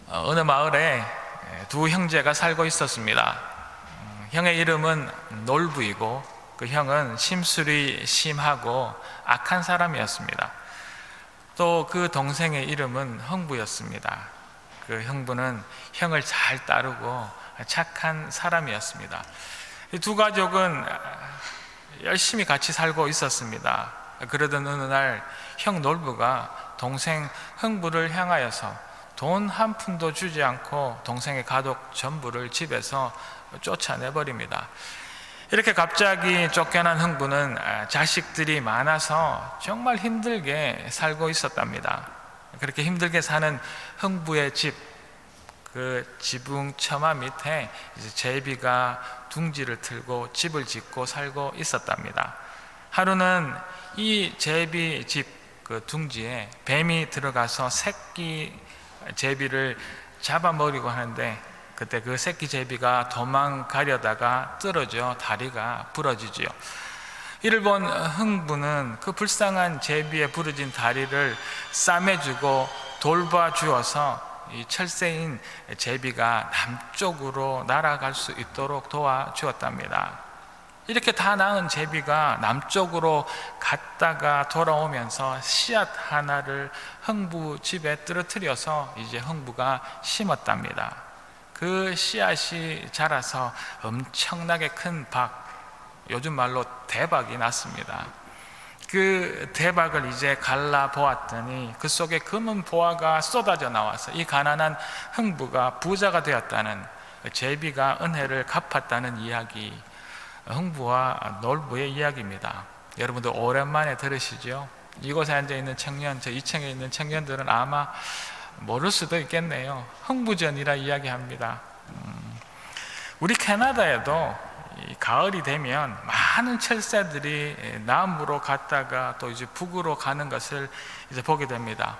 어느 마을에 두 형제가 살고 있었습니다. 형의 이름은 놀부이고 그 형은 심술이 심하고 악한 사람이었습니다. 또 그 동생의 이름은 흥부였습니다. 그 흥부는 형을 잘 따르고 착한 사람이었습니다. 이 두 가족은 열심히 같이 살고 있었습니다. 그러던 어느 날 형 놀부가 동생 흥부를 향하여서 돈 한 푼도 주지 않고 동생의 가족 전부를 집에서 쫓아내버립니다. 이렇게 갑자기 쫓겨난 흥부는 자식들이 많아서 정말 힘들게 살고 있었답니다. 그렇게 힘들게 사는 흥부의 집, 그 지붕 처마 밑에 이제 제비가 둥지를 틀고 집을 짓고 살고 있었답니다. 하루는 이 제비 집 그 둥지에 뱀이 들어가서 새끼 제비를 잡아먹으려고 하는데 그때 그 새끼 제비가 도망가려다가 떨어져 다리가 부러지지요. 이를 본 흥부는 그 불쌍한 제비의 부러진 다리를 싸매주고 돌봐주어서 이 철새인 제비가 남쪽으로 날아갈 수 있도록 도와주었답니다. 이렇게 다 낳은 제비가 남쪽으로 갔다가 돌아오면서 씨앗 하나를 흥부 집에 떨어뜨려서 이제 흥부가 심었답니다. 그 씨앗이 자라서 엄청나게 큰 박, 요즘 말로 대박이 났습니다. 그 대박을 이제 갈라 보았더니 그 속에 검은 보화가 쏟아져 나와서 이 가난한 흥부가 부자가 되었다는, 제비가 은혜를 갚았다는 이야기, 흥부와 놀부의 이야기입니다. 여러분들 오랜만에 들으시죠? 이곳에 앉아있는 청년, 저 2층에 있는 청년들은 아마 모를 수도 있겠네요. 흥부전이라 이야기합니다. 우리 캐나다에도 가을이 되면 많은 철새들이 남으로 갔다가 또 이제 북으로 가는 것을 이제 보게 됩니다.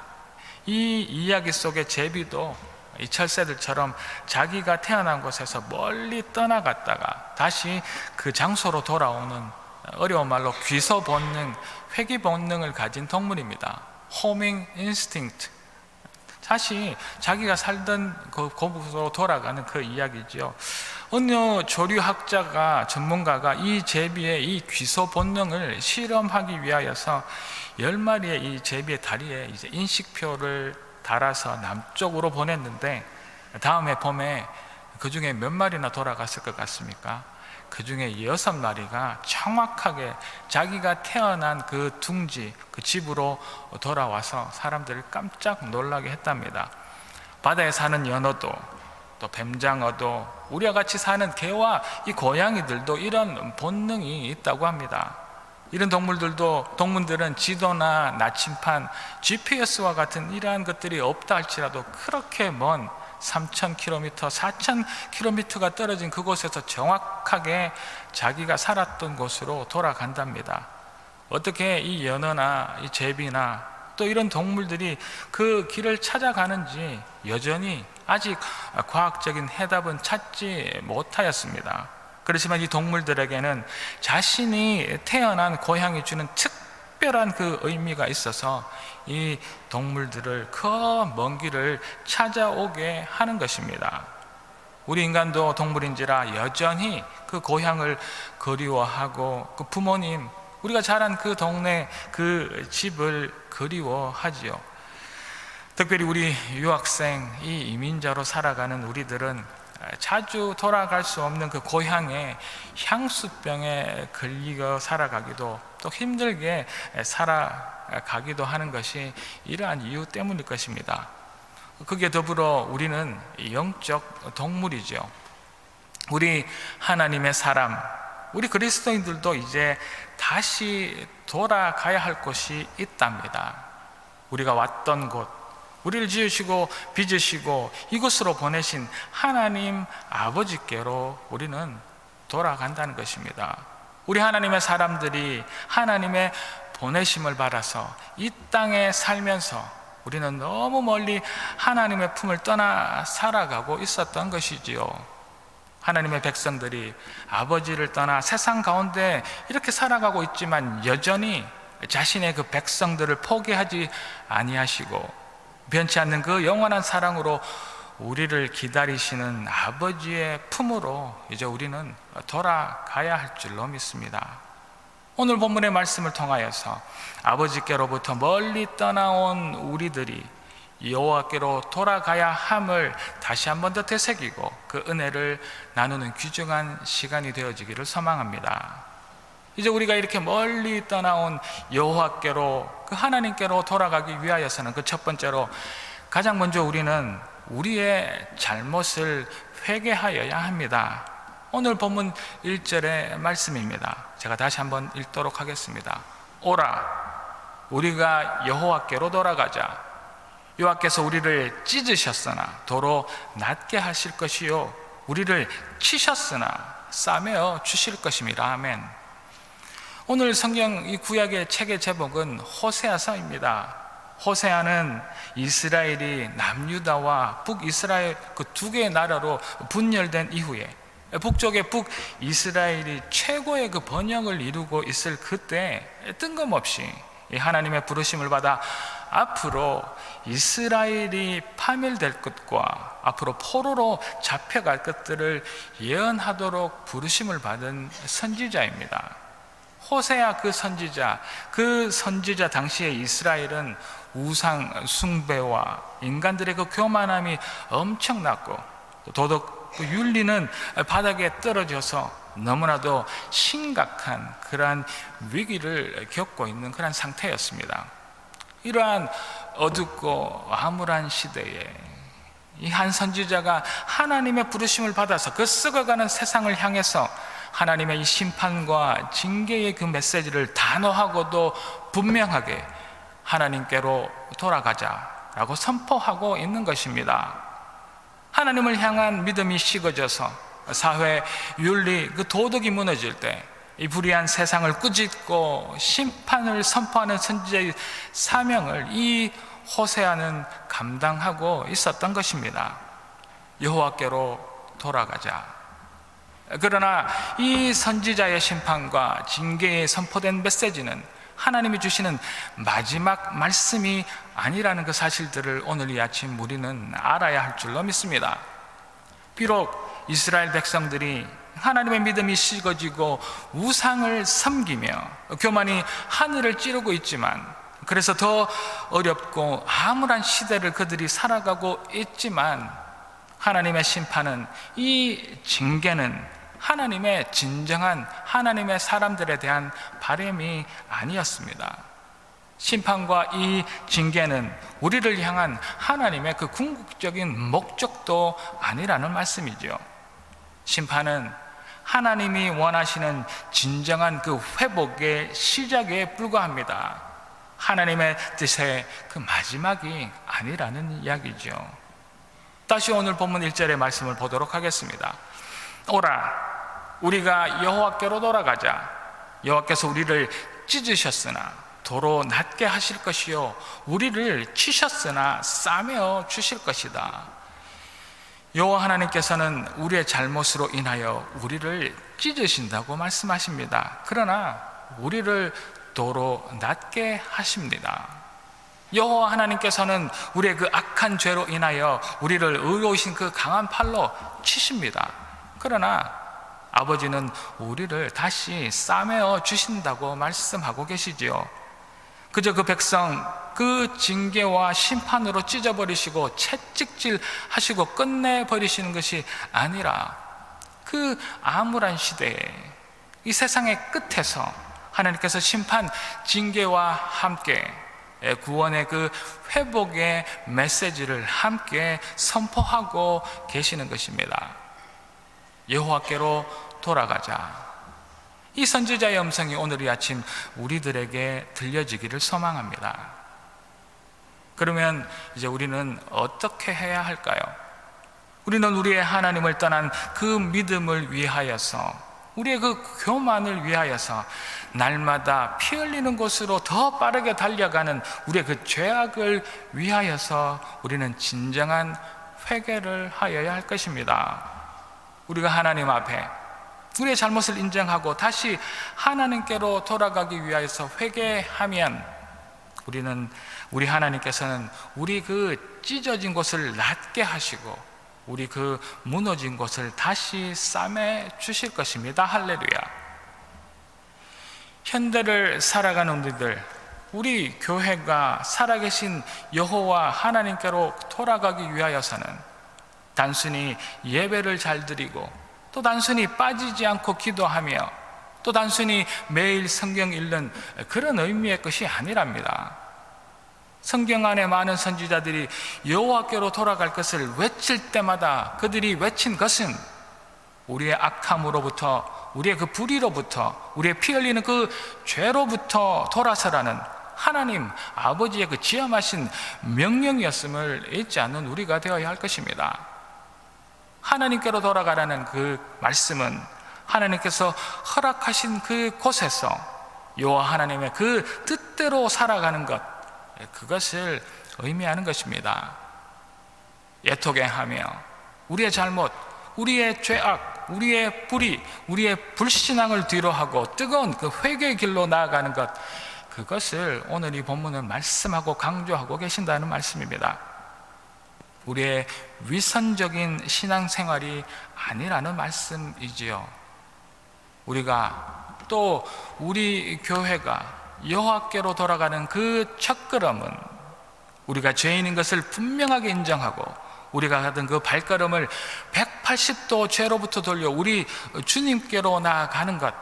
이 이야기 속의 제비도 이 철새들처럼 자기가 태어난 곳에서 멀리 떠나갔다가 다시 그 장소로 돌아오는, 어려운 말로 귀소 본능, 회귀 본능을 가진 동물입니다. Homing instinct. 다시 자기가 살던 곳으로 돌아가는 그 이야기죠. 어느 조류학자가, 전문가가 이 제비의 이 귀소 본능을 실험하기 위하여서 10마리의 이 제비의 다리에 이제 인식표를 달아서 남쪽으로 보냈는데 다음에 봄에 그 중에 몇 마리나 돌아갔을 것 같습니까? 그 중에 6마리가 정확하게 자기가 태어난 그 둥지, 그 집으로 돌아와서 사람들을 깜짝 놀라게 했답니다. 바다에 사는 연어도, 또 뱀장어도, 우리와 같이 사는 개와 이 고양이들도 이런 본능이 있다고 합니다. 이런 동물들은 지도나 나침판, GPS와 같은 이러한 것들이 없다 할지라도 그렇게 먼 3,000km, 4,000km가 떨어진 그곳에서 정확하게 자기가 살았던 곳으로 돌아간답니다. 어떻게 이 연어나 이 제비나 또 이런 동물들이 그 길을 찾아가는지 여전히 아직 과학적인 해답은 찾지 못하였습니다. 그렇지만 이 동물들에게는 자신이 태어난 고향이 주는 특별한 그 의미가 있어서 이 동물들을 그 먼 길을 찾아오게 하는 것입니다. 우리 인간도 동물인지라 여전히 그 고향을 그리워하고 그 부모님, 우리가 자란 그 동네, 그 집을 그리워하지요. 특별히 우리 유학생, 이 이민자로 살아가는 우리들은 자주 돌아갈 수 없는 그 고향에 향수병에 걸리고 살아가기도, 또 힘들게 살아가기도 하는 것이 이러한 이유 때문일 것입니다. 그게 더불어 우리는 영적 동물이죠. 우리 하나님의 사람, 우리 그리스도인들도 이제 다시 돌아가야 할 곳이 있답니다. 우리가 왔던 곳, 우리를 지으시고 빚으시고 이곳으로 보내신 하나님 아버지께로 우리는 돌아간다는 것입니다. 우리 하나님의 사람들이 하나님의 보내심을 받아서 이 땅에 살면서 우리는 너무 멀리 하나님의 품을 떠나 살아가고 있었던 것이지요. 하나님의 백성들이 아버지를 떠나 세상 가운데 이렇게 살아가고 있지만 여전히 자신의 그 백성들을 포기하지 아니하시고 변치 않는 그 영원한 사랑으로 우리를 기다리시는 아버지의 품으로 이제 우리는 돌아가야 할 줄로 믿습니다. 오늘 본문의 말씀을 통하여서 아버지께로부터 멀리 떠나온 우리들이 여호와께로 돌아가야 함을 다시 한 번 더 되새기고 그 은혜를 나누는 귀중한 시간이 되어지기를 소망합니다. 이제 우리가 이렇게 멀리 떠나온 여호와께로, 그 하나님께로 돌아가기 위하여서는 그 첫 번째로 가장 먼저 우리는 우리의 잘못을 회개하여야 합니다. 오늘 본문 1절의 말씀입니다. 제가 다시 한번 읽도록 하겠습니다. 오라, 우리가 여호와께로 돌아가자. 여호와께서 우리를 찢으셨으나 도로 낫게 하실 것이요, 우리를 치셨으나 싸매어 주실 것임이라. 아멘. 오늘 성경 이 구약의 책의 제목은 호세아서입니다. 호세아는 이스라엘이 남유다와 북이스라엘 그 두 개의 나라로 분열된 이후에 북쪽의 북이스라엘이 최고의 그 번영을 이루고 있을 그때 뜬금없이 하나님의 부르심을 받아 앞으로 이스라엘이 파멸될 것과 앞으로 포로로 잡혀갈 것들을 예언하도록 부르심을 받은 선지자입니다. 호세아 그 선지자 당시에 이스라엘은 우상 숭배와 인간들의 그 교만함이 엄청났고 도덕 윤리는 바닥에 떨어져서 너무나도 심각한 그러한 위기를 겪고 있는 그런 상태였습니다. 이러한 어둡고 암울한 시대에 이 한 선지자가 하나님의 부르심을 받아서 그 썩어가는 세상을 향해서 하나님의 이 심판과 징계의 그 메시지를 단호하고도 분명하게 하나님께로 돌아가자라고 선포하고 있는 것입니다. 하나님을 향한 믿음이 식어져서 사회, 윤리, 그 도덕이 무너질 때 이 불의한 세상을 꾸짖고 심판을 선포하는 선지자의 사명을 이 호세아는 감당하고 있었던 것입니다. 여호와께로 돌아가자. 그러나 이 선지자의 심판과 징계에 선포된 메시지는 하나님이 주시는 마지막 말씀이 아니라는 그 사실들을 오늘 이 아침 우리는 알아야 할 줄로 믿습니다. 비록 이스라엘 백성들이 하나님의 믿음이 식어지고 우상을 섬기며 교만이 하늘을 찌르고 있지만, 그래서 더 어렵고 암울한 시대를 그들이 살아가고 있지만, 하나님의 심판은, 이 징계는 하나님의 진정한 하나님의 사람들에 대한 바람이 아니었습니다. 심판과 이 징계는 우리를 향한 하나님의 그 궁극적인 목적도 아니라는 말씀이죠. 심판은 하나님이 원하시는 진정한 그 회복의 시작에 불과합니다. 하나님의 뜻의 그 마지막이 아니라는 이야기죠. 다시 오늘 본문 1절의 말씀을 보도록 하겠습니다. 오라, 우리가 여호와께로 돌아가자. 여호와께서 우리를 찢으셨으나 도로 낫게 하실 것이요, 우리를 치셨으나 싸매어 주실 것이다. 여호와 하나님께서는 우리의 잘못으로 인하여 우리를 찢으신다고 말씀하십니다. 그러나 우리를 도로 낫게 하십니다. 여호와 하나님께서는 우리의 그 악한 죄로 인하여 우리를 의로우신 그 강한 팔로 치십니다. 그러나 아버지는 우리를 다시 싸매어 주신다고 말씀하고 계시지요. 그저 그 백성 그 징계와 심판으로 찢어버리시고 채찍질 하시고 끝내버리시는 것이 아니라, 그 암울한 시대에 이 세상의 끝에서 하나님께서 심판 징계와 함께 구원의 그 회복의 메시지를 함께 선포하고 계시는 것입니다. 여호와께로 돌아가자. 이 선지자의 음성이 오늘 이 아침 우리들에게 들려지기를 소망합니다. 그러면 이제 우리는 어떻게 해야 할까요? 우리는 우리의 하나님을 떠난 그 믿음을 위하여서, 우리의 그 교만을 위하여서 날마다 피 흘리는 곳으로 더 빠르게 달려가는 우리의 그 죄악을 위하여서 우리는 진정한 회개를 하여야 할 것입니다. 우리가 하나님 앞에 우리의 잘못을 인정하고 다시 하나님께로 돌아가기 위하여서 회개하면, 우리 하나님께서는 우리 그 찢어진 곳을 낫게 하시고 우리 그 무너진 곳을 다시 싸매 주실 것입니다. 할렐루야. 현대를 살아가는 우리 교회가 살아계신 여호와 하나님께로 돌아가기 위하여서는 단순히 예배를 잘 드리고 또 단순히 빠지지 않고 기도하며 또 단순히 매일 성경 읽는 그런 의미의 것이 아니랍니다. 성경 안에 많은 선지자들이 여호와께로 돌아갈 것을 외칠 때마다 그들이 외친 것은 우리의 악함으로부터, 우리의 그 불의로부터, 우리의 피 흘리는 그 죄로부터 돌아서라는 하나님 아버지의 그 지엄하신 명령이었음을 잊지 않는 우리가 되어야 할 것입니다. 하나님께로 돌아가라는 그 말씀은 하나님께서 허락하신 그 곳에서 여호와 하나님의 그 뜻대로 살아가는 것, 그것을 의미하는 것입니다. 애토갱하며 우리의 잘못, 우리의 죄악, 우리의 불의, 우리의 불신앙을 뒤로하고 뜨거운 그 회개의 길로 나아가는 것, 그것을 오늘 이 본문은 말씀하고 강조하고 계신다는 말씀입니다. 우리의 위선적인 신앙생활이 아니라는 말씀이지요. 우리가 또 우리 교회가 여호와께로 돌아가는 그 첫걸음은 우리가 죄인인 것을 분명하게 인정하고 우리가 가던 그 발걸음을 180도 죄로부터 돌려 우리 주님께로 나아가는 것,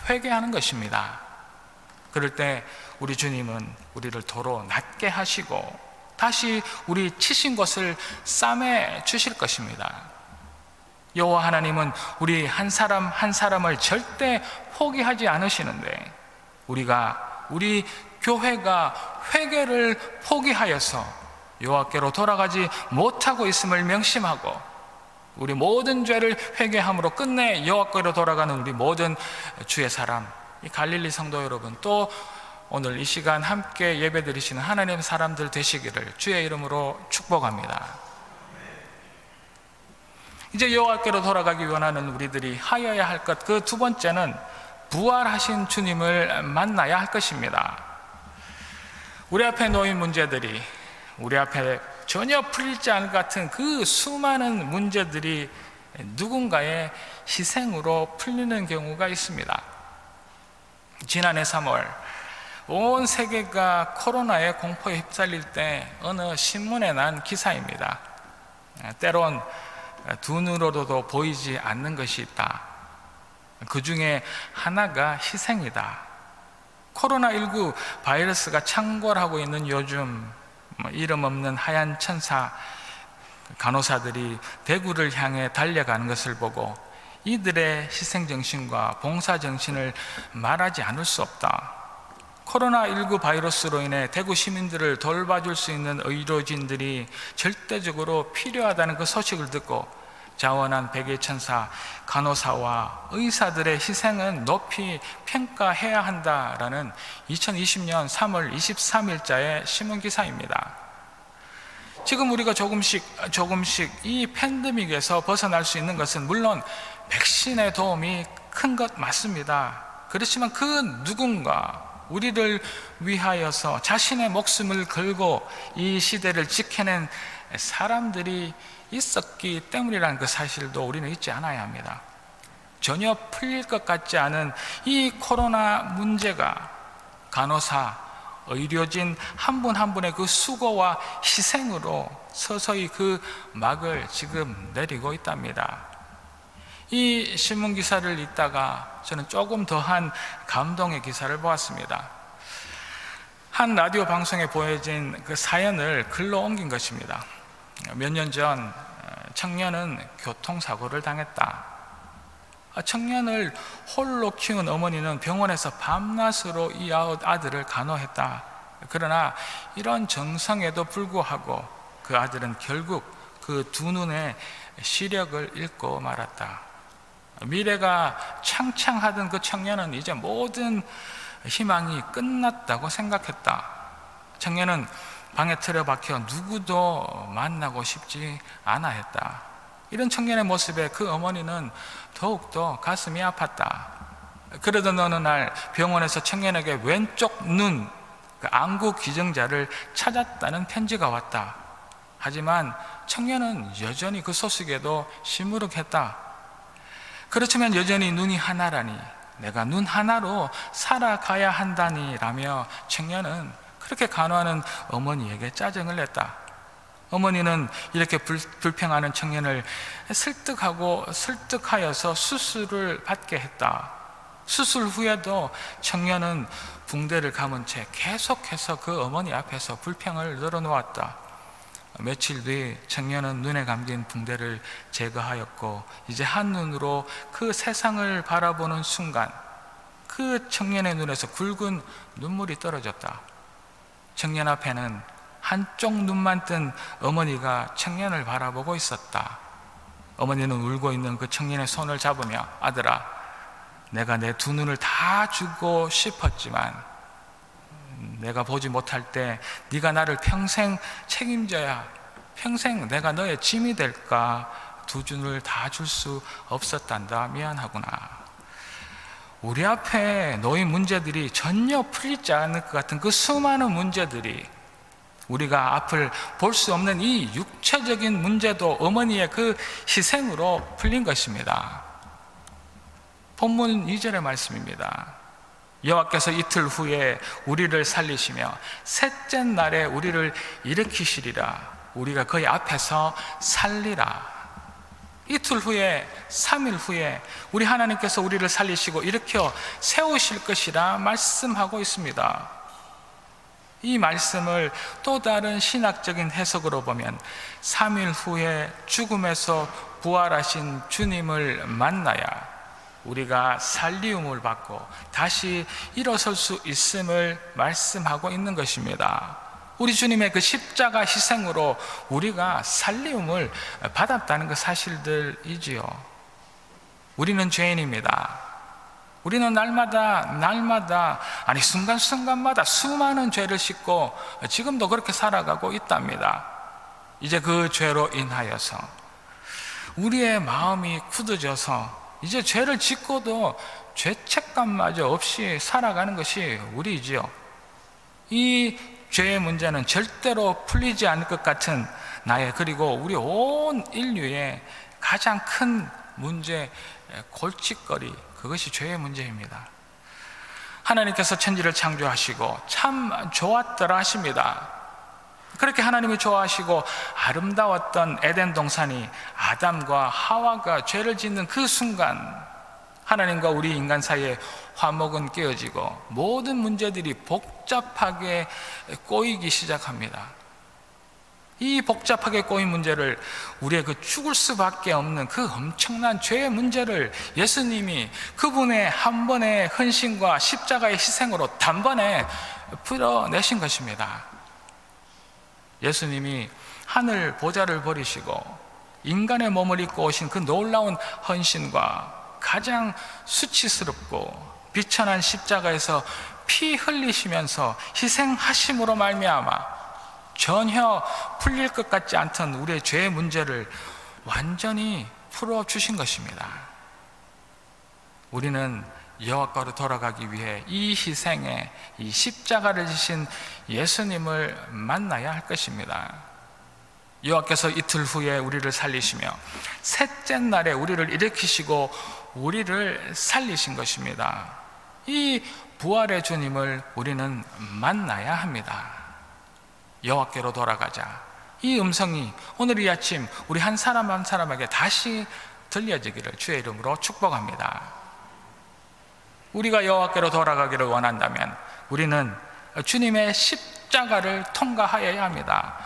회개하는 것입니다. 그럴 때 우리 주님은 우리를 도로 낫게 하시고 다시 우리 치신 것을 싸매 주실 것입니다. 여호와 하나님은 우리 한 사람 한 사람을 절대 포기하지 않으시는데 우리 교회가 회개를 포기하여서 여호와께로 돌아가지 못하고 있음을 명심하고 우리 모든 죄를 회개함으로 끝내 여호와께로 돌아가는 우리 모든 주의 사람, 이 갈릴리 성도 여러분, 또 오늘 이 시간 함께 예배드리시는 하나님의 사람들 되시기를 주의 이름으로 축복합니다. 이제 여호와께로 돌아가기 원하는 우리들이 하여야 할 것, 그 두 번째는 부활하신 주님을 만나야 할 것입니다. 우리 앞에 놓인 문제들이, 우리 앞에 전혀 풀리지 않을 것 같은 그 수많은 문제들이 누군가의 희생으로 풀리는 경우가 있습니다. 지난해 3월 온 세계가 코로나의 공포에 휩쓸릴 때 어느 신문에 난 기사입니다. 때론 두 눈으로도 보이지 않는 것이 있다. 그 중에 하나가 희생이다. 코로나19 바이러스가 창궐하고 있는 요즘 이름 없는 하얀 천사 간호사들이 대구를 향해 달려가는 것을 보고 이들의 희생정신과 봉사정신을 말하지 않을 수 없다. 코로나19 바이러스로 인해 대구 시민들을 돌봐줄 수 있는 의료진들이 절대적으로 필요하다는 그 소식을 듣고 자원한 백의 천사 간호사와 의사들의 희생은 높이 평가해야 한다라는 2020년 3월 23일자의 신문기사입니다. 지금 우리가 조금씩 이 팬데믹에서 벗어날 수 있는 것은 물론 백신의 도움이 큰 것 맞습니다. 그렇지만 그 누군가 우리를 위하여서 자신의 목숨을 걸고 이 시대를 지켜낸 사람들이 있었기 때문이라는 그 사실도 우리는 잊지 않아야 합니다. 전혀 풀릴 것 같지 않은 이 코로나 문제가 간호사, 의료진 한 분 한 분의 그 수고와 희생으로 서서히 그 막을 지금 내리고 있답니다. 이 신문 기사를 읽다가 저는 조금 더한 감동의 기사를 보았습니다. 한 라디오 방송에 보여진 그 사연을 글로 옮긴 것입니다. 몇 년 전 청년은 교통사고를 당했다. 청년을 홀로 키운 어머니는 병원에서 밤낮으로 이 아들을 간호했다. 그러나 이런 정성에도 불구하고 그 아들은 결국 그 두 눈의 시력을 잃고 말았다. 미래가 창창하던 그 청년은 이제 모든 희망이 끝났다고 생각했다. 청년은 방에 틀어박혀 누구도 만나고 싶지 않아 했다. 이런 청년의 모습에 그 어머니는 더욱더 가슴이 아팠다. 그러던 어느 날 병원에서 청년에게 왼쪽 눈, 그 안구 기증자를 찾았다는 편지가 왔다. 하지만 청년은 여전히 그 소식에도 시무룩했다. 그렇지만 여전히 눈이 하나라니, 내가 눈 하나로 살아가야 한다니 라며 청년은 그렇게 간호하는 어머니에게 짜증을 냈다. 어머니는 이렇게 불평하는 청년을 설득하여서 수술을 받게 했다. 수술 후에도 청년은 붕대를 감은 채 계속해서 그 어머니 앞에서 불평을 늘어놓았다. 며칠 뒤 청년은 눈에 감긴 붕대를 제거하였고 이제 한눈으로 그 세상을 바라보는 순간 그 청년의 눈에서 굵은 눈물이 떨어졌다. 청년 앞에는 한쪽 눈만 뜬 어머니가 청년을 바라보고 있었다. 어머니는 울고 있는 그 청년의 손을 잡으며, 아들아, 내가 내 두 눈을 다 주고 싶었지만 내가 보지 못할 때 네가 나를 평생 책임져야, 평생 내가 너의 짐이 될까? 두 눈을 다 줄 수 없었단다. 미안하구나. 우리 앞에 놓인 문제들이 전혀 풀리지 않을 것 같은 그 수많은 문제들이, 우리가 앞을 볼 수 없는 이 육체적인 문제도 어머니의 그 희생으로 풀린 것입니다. 본문 2절의 말씀입니다. 여호와께서 이틀 후에 우리를 살리시며 셋째 날에 우리를 일으키시리라. 우리가 그의 앞에서 살리라. 이틀 후에, 3일 후에 우리 하나님께서 우리를 살리시고 일으켜 세우실 것이라 말씀하고 있습니다. 이 말씀을 또 다른 신학적인 해석으로 보면 3일 후에 죽음에서 부활하신 주님을 만나야 우리가 살리움을 받고 다시 일어설 수 있음을 말씀하고 있는 것입니다. 우리 주님의 그 십자가 희생으로 우리가 살리움을 받았다는 그 사실들이지요. 우리는 죄인입니다. 우리는 날마다 아니 순간순간마다 수많은 죄를 짓고 지금도 그렇게 살아가고 있답니다. 이제 그 죄로 인하여서 우리의 마음이 굳어져서 이제 죄를 짓고도 죄책감마저 없이 살아가는 것이 우리이지요. 이 죄의 문제는 절대로 풀리지 않을 것 같은 나의, 그리고 우리 온 인류의 가장 큰 문제, 골칫거리, 그것이 죄의 문제입니다. 하나님께서 천지를 창조하시고 참 좋았더라 하십니다. 그렇게 하나님이 좋아하시고 아름다웠던 에덴 동산이 아담과 하와가 죄를 짓는 그 순간 하나님과 우리 인간 사이에 화목은 깨어지고 모든 문제들이 복잡하게 꼬이기 시작합니다. 이 복잡하게 꼬인 문제를, 우리의 그 죽을 수밖에 없는 그 엄청난 죄의 문제를 예수님이 그분의 한 번의 헌신과 십자가의 희생으로 단번에 풀어내신 것입니다. 예수님이 하늘 보좌를 버리시고 인간의 몸을 입고 오신 그 놀라운 헌신과 가장 수치스럽고 비천한 십자가에서 피 흘리시면서 희생하심으로 말미암아 전혀 풀릴 것 같지 않던 우리의 죄의 문제를 완전히 풀어주신 것입니다. 우리는 여호와께로 돌아가기 위해 이 희생에, 이 십자가를 지신 예수님을 만나야 할 것입니다. 여호와께서 이틀 후에 우리를 살리시며 셋째 날에 우리를 일으키시고 우리를 살리신 것입니다. 이 부활의 주님을 우리는 만나야 합니다. 여호와께로 돌아가자. 이 음성이 오늘 이 아침 우리 한 사람 한 사람에게 다시 들려지기를 주의 이름으로 축복합니다. 우리가 여호와께로 돌아가기를 원한다면 우리는 주님의 십자가를 통과하여야 합니다.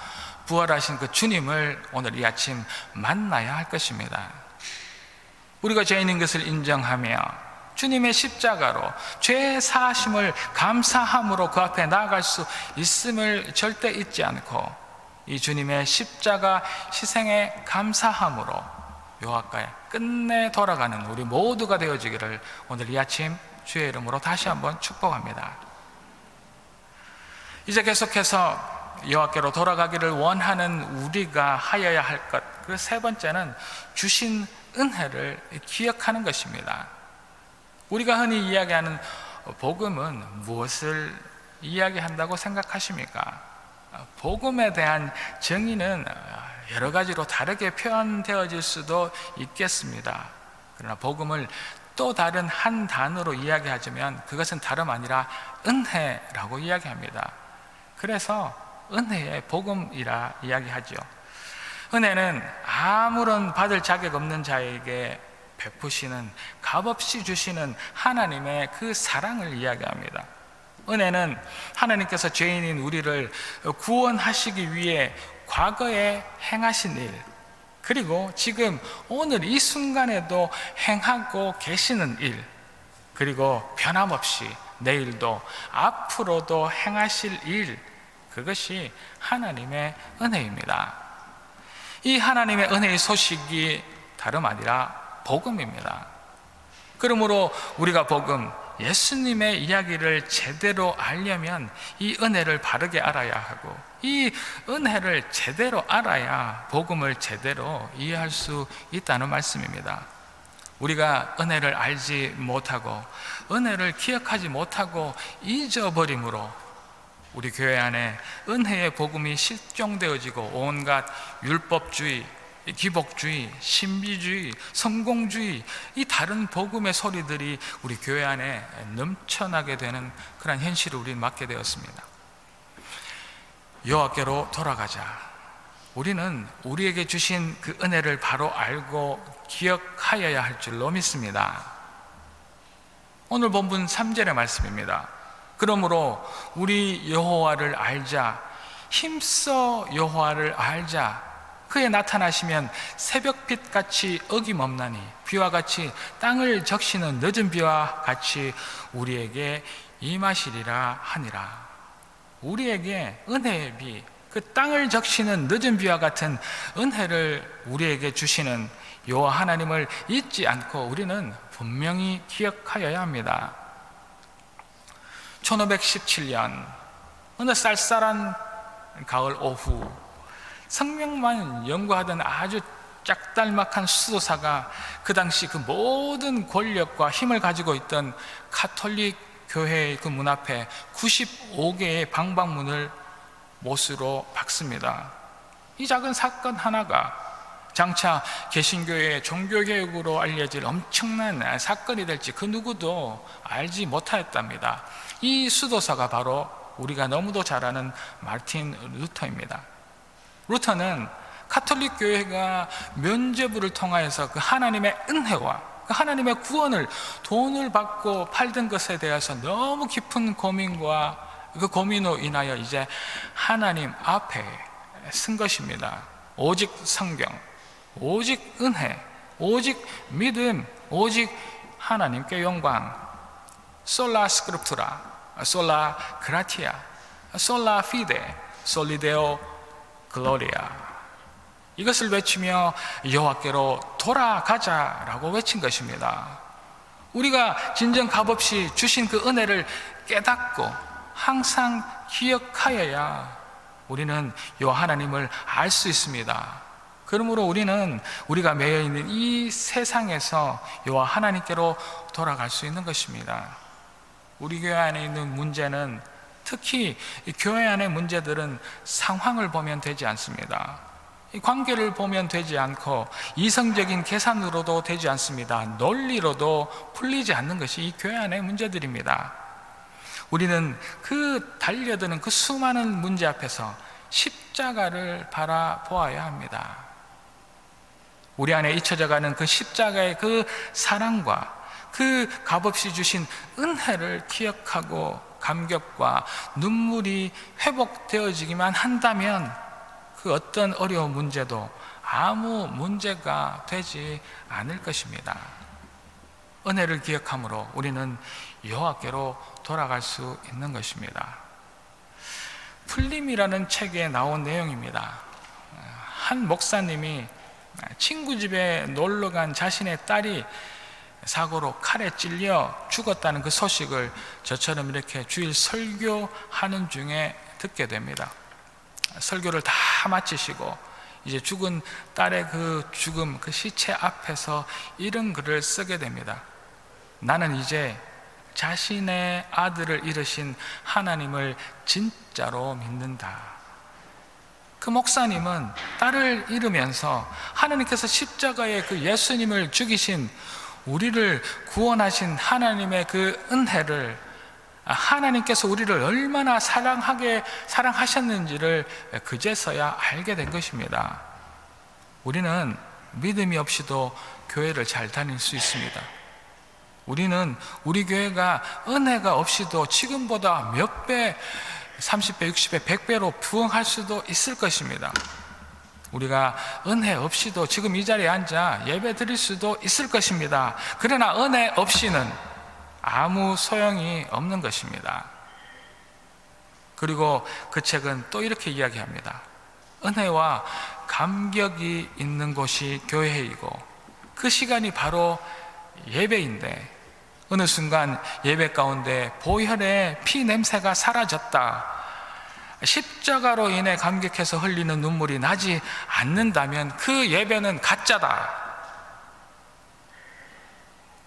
부활하신 그 주님을 오늘 이 아침 만나야 할 것입니다. 우리가 죄인인 것을 인정하며 주님의 십자가로 죄 사하심을 감사함으로 그 앞에 나아갈 수 있음을 절대 잊지 않고 이 주님의 십자가 희생에 감사함으로 여호와께 끝내 돌아가는 우리 모두가 되어지기를 오늘 이 아침 주의 이름으로 다시 한번 축복합니다. 이제 계속해서 여호와께로 돌아가기를 원하는 우리가 하여야 할 것, 그 세 번째는 주신 은혜를 기억하는 것입니다. 우리가 흔히 이야기하는 복음은 무엇을 이야기한다고 생각하십니까? 복음에 대한 정의는 여러 가지로 다르게 표현되어질 수도 있겠습니다. 그러나 복음을 또 다른 한 단어로 이야기하자면 그것은 다름 아니라 은혜라고 이야기합니다. 그래서 은혜의 복음이라 이야기하죠. 은혜는 아무런 받을 자격 없는 자에게 베푸시는, 값없이 주시는 하나님의 그 사랑을 이야기합니다. 은혜는 하나님께서 죄인인 우리를 구원하시기 위해 과거에 행하신 일, 그리고 지금 오늘 이 순간에도 행하고 계시는 일, 그리고 변함없이 내일도 앞으로도 행하실 일, 그것이 하나님의 은혜입니다. 이 하나님의 은혜의 소식이 다름 아니라 복음입니다. 그러므로 우리가 복음, 예수님의 이야기를 제대로 알려면 이 은혜를 바르게 알아야 하고, 이 은혜를 제대로 알아야 복음을 제대로 이해할 수 있다는 말씀입니다. 우리가 은혜를 알지 못하고 은혜를 기억하지 못하고 잊어버림으로 우리 교회 안에 은혜의 복음이 실종되어지고 온갖 율법주의, 기복주의, 신비주의, 성공주의, 이 다른 복음의 소리들이 우리 교회 안에 넘쳐나게 되는 그런 현실을 우리는 맞게 되었습니다. 여호와께로 돌아가자. 우리는 우리에게 주신 그 은혜를 바로 알고 기억하여야 할 줄로 믿습니다. 오늘 본문 3절의 말씀입니다. 그러므로 우리 여호와를 알자. 힘써 여호와를 알자. 그에 나타나시면 새벽빛같이 어김없나니 비와 같이 땅을 적시는 늦은 비와 같이 우리에게 임하시리라 하니라. 우리에게 은혜의 비, 그 땅을 적시는 늦은 비와 같은 은혜를 우리에게 주시는 여호와 하나님을 잊지 않고 우리는 분명히 기억하여야 합니다. 1517년 어느 쌀쌀한 가을 오후, 성명만 연구하던 아주 짝달막한 수도사가 그 당시 그 모든 권력과 힘을 가지고 있던 가톨릭 교회의 그 문 앞에 95개의 방방문을 못으로 박습니다. 이 작은 사건 하나가 장차 개신교의 종교개혁으로 알려질 엄청난 사건이 될지 그 누구도 알지 못하였답니다. 이 수도사가 바로 우리가 너무도 잘 아는 마르틴 루터입니다. 루터는 가톨릭 교회가 면죄부를 통하여서 그 하나님의 은혜와 그 하나님의 구원을 돈을 받고 팔던 것에 대해서 너무 깊은 고민과 그 고민으로 인하여 이제 하나님 앞에 쓴 것입니다. 오직 성경, 오직 은혜, 오직 믿음, 오직 하나님께 영광. 솔라 스크립투라, 솔라 그라티아, 솔라 피데, 솔리데오 글로리아. 이것을 외치며 여호와께로 돌아가자라고 외친 것입니다. 우리가 진정 값없이 주신 그 은혜를 깨닫고 항상 기억하여야 우리는 여호와 하나님을 알 수 있습니다. 그러므로 우리는 우리가 매여 있는 이 세상에서 여호와 하나님께로 돌아갈 수 있는 것입니다. 우리 교회 안에 있는 문제는, 특히 교회 안의 문제들은 상황을 보면 되지 않습니다. 관계를 보면 되지 않고 이성적인 계산으로도 되지 않습니다. 논리로도 풀리지 않는 것이 이 교회 안의 문제들입니다. 우리는 그 달려드는 그 수많은 문제 앞에서 십자가를 바라보아야 합니다. 우리 안에 잊혀져가는 그 십자가의 그 사랑과 그 값없이 주신 은혜를 기억하고 감격과 눈물이 회복되어지기만 한다면 그 어떤 어려운 문제도 아무 문제가 되지 않을 것입니다. 은혜를 기억함으로 우리는 여호와께로 돌아갈 수 있는 것입니다. 풀림이라는 책에 나온 내용입니다. 한 목사님이 친구 집에 놀러간 자신의 딸이 사고로 칼에 찔려 죽었다는 그 소식을 저처럼 이렇게 주일 설교하는 중에 듣게 됩니다. 설교를 다 마치시고 이제 죽은 딸의 그 죽음, 그 시체 앞에서 이런 글을 쓰게 됩니다. 나는 이제 자신의 아들을 잃으신 하나님을 진짜로 믿는다. 그 목사님은 딸을 잃으면서 하나님께서 십자가에 그 예수님을 죽이신, 우리를 구원하신 하나님의 그 은혜를, 하나님께서 우리를 얼마나 사랑하셨는지를 그제서야 알게 된 것입니다. 우리는 믿음이 없이도 교회를 잘 다닐 수 있습니다. 우리는 우리 교회가 은혜가 없이도 지금보다 몇 배, 30배, 60배, 100배로 부흥할 수도 있을 것입니다. 우리가 은혜 없이도 지금 이 자리에 앉아 예배 드릴 수도 있을 것입니다. 그러나 은혜 없이는 아무 소용이 없는 것입니다. 그리고 그 책은 또 이렇게 이야기합니다. 은혜와 감격이 있는 곳이 교회이고 그 시간이 바로 예배인데, 어느 순간 예배 가운데 보혈의 피 냄새가 사라졌다, 십자가로 인해 감격해서 흘리는 눈물이 나지 않는다면 그 예배는 가짜다.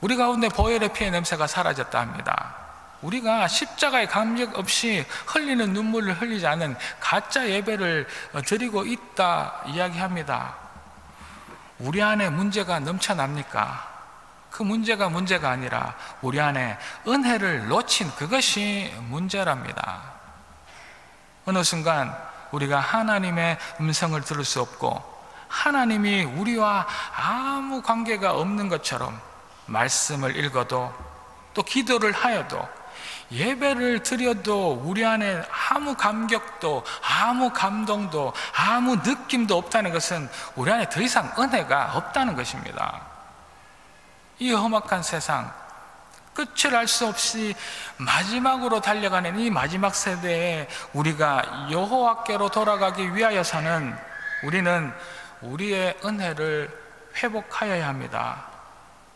우리 가운데 보혈의 피의 냄새가 사라졌다 합니다. 우리가 십자가의 감격 없이 흘리는 눈물을 흘리지 않은 가짜 예배를 드리고 있다 이야기합니다. 우리 안에 문제가 넘쳐납니까? 그 문제가 아니라 우리 안에 은혜를 놓친 그것이 문제랍니다. 어느 순간 우리가 하나님의 음성을 들을 수 없고 하나님이 우리와 아무 관계가 없는 것처럼 말씀을 읽어도 또 기도를 하여도 예배를 드려도 우리 안에 아무 감격도 아무 감동도 아무 느낌도 없다는 것은 우리 안에 더 이상 은혜가 없다는 것입니다. 이 험악한 세상, 끝을 알 수 없이 마지막으로 달려가는 이 마지막 세대에 우리가 여호와께로 돌아가기 위하여서는 우리는 우리의 은혜를 회복하여야 합니다.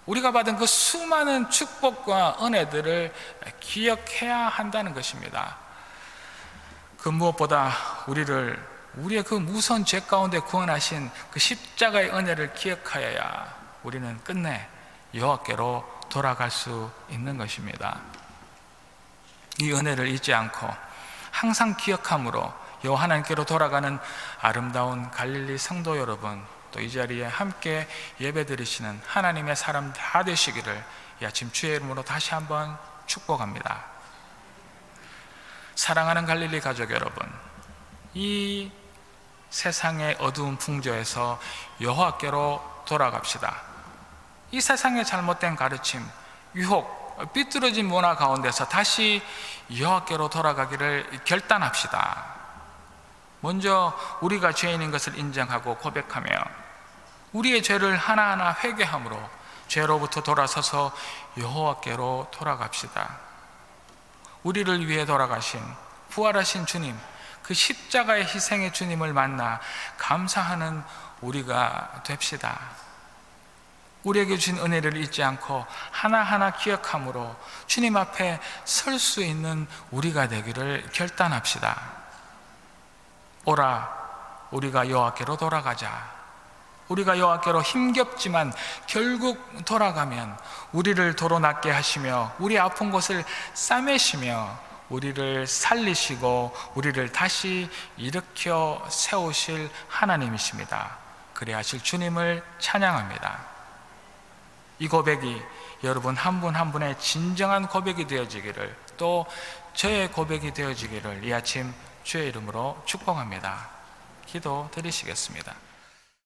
우리가 받은 그 수많은 축복과 은혜들을 기억해야 한다는 것입니다. 그 무엇보다 우리의 그 무서운 죄 가운데 구원하신 그 십자가의 은혜를 기억하여야 우리는 끝내 여호와께로 돌아갈 수 있는 것입니다. 이 은혜를 잊지 않고 항상 기억함으로 여호와 하나님께로 돌아가는 아름다운 갈릴리 성도 여러분, 또 이 자리에 함께 예배드리시는 하나님의 사람 다 되시기를 이 아침 주의 이름으로 다시 한번 축복합니다. 사랑하는 갈릴리 가족 여러분, 이 세상의 어두운 풍조에서 여호와께로 돌아갑시다. 이 세상의 잘못된 가르침, 유혹, 삐뚤어진 문화 가운데서 다시 여호와께로 돌아가기를 결단합시다. 먼저 우리가 죄인인 것을 인정하고 고백하며 우리의 죄를 하나하나 회개함으로 죄로부터 돌아서서 여호와께로 돌아갑시다. 우리를 위해 돌아가신 부활하신 주님, 그 십자가의 희생의 주님을 만나 감사하는 우리가 됩시다. 우리에게 주신 은혜를 잊지 않고 하나하나 기억함으로 주님 앞에 설 수 있는 우리가 되기를 결단합시다. 오라, 우리가 여호와께로 돌아가자. 우리가 여호와께로 힘겹지만 결국 돌아가면 우리를 도로 낫게 하시며 우리 아픈 곳을 싸매시며 우리를 살리시고 우리를 다시 일으켜 세우실 하나님이십니다. 그래 하실 주님을 찬양합니다. 이 고백이 여러분 한 분 한 분의 진정한 고백이 되어지기를, 또 저의 고백이 되어지기를 이 아침 주의 이름으로 축복합니다. 기도 드리시겠습니다.